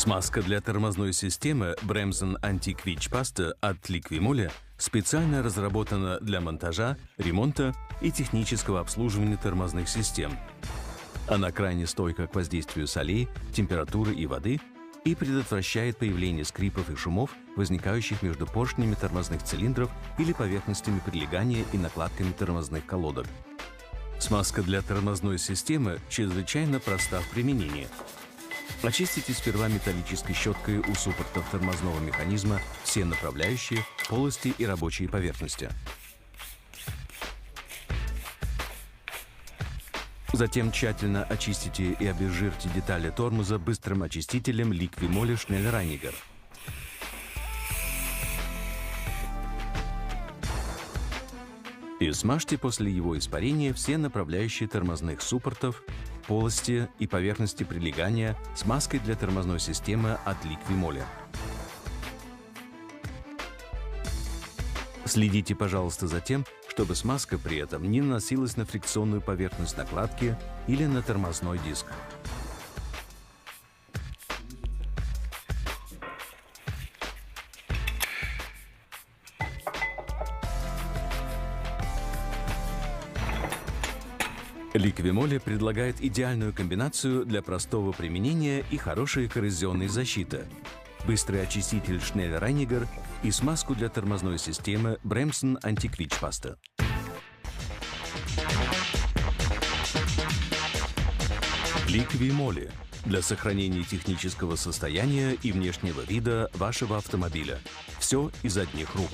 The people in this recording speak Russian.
Смазка для тормозной системы Bremsen Anti-Quick Pasta от Liqui-Moly специально разработана для монтажа, ремонта и технического обслуживания тормозных систем. Она крайне стойка к воздействию солей, температуры и воды и предотвращает появление скрипов и шумов, возникающих между поршнями тормозных цилиндров или поверхностями прилегания и накладками тормозных колодок. Смазка для тормозной системы чрезвычайно проста в применении. Очистите сперва металлической щеткой у суппортов тормозного механизма все направляющие, полости и рабочие поверхности. Затем тщательно очистите и обезжирьте детали тормоза быстрым очистителем Liqui-Moly Schnellreiniger. И смажьте после его испарения все направляющие тормозных суппортов, полости и поверхности прилегания смазкой для тормозной системы от Liqui-Moly. Следите, пожалуйста, за тем, чтобы смазка при этом не наносилась на фрикционную поверхность накладки или на тормозной диск. Liqui-Moly предлагает идеальную комбинацию для простого применения и хорошей коррозионной защиты. Быстрый очиститель Schnellreiniger и смазку для тормозной системы Bremsen Anti-Quick Pasta. Liqui-Moly для сохранения технического состояния и внешнего вида вашего автомобиля. Все из одних рук.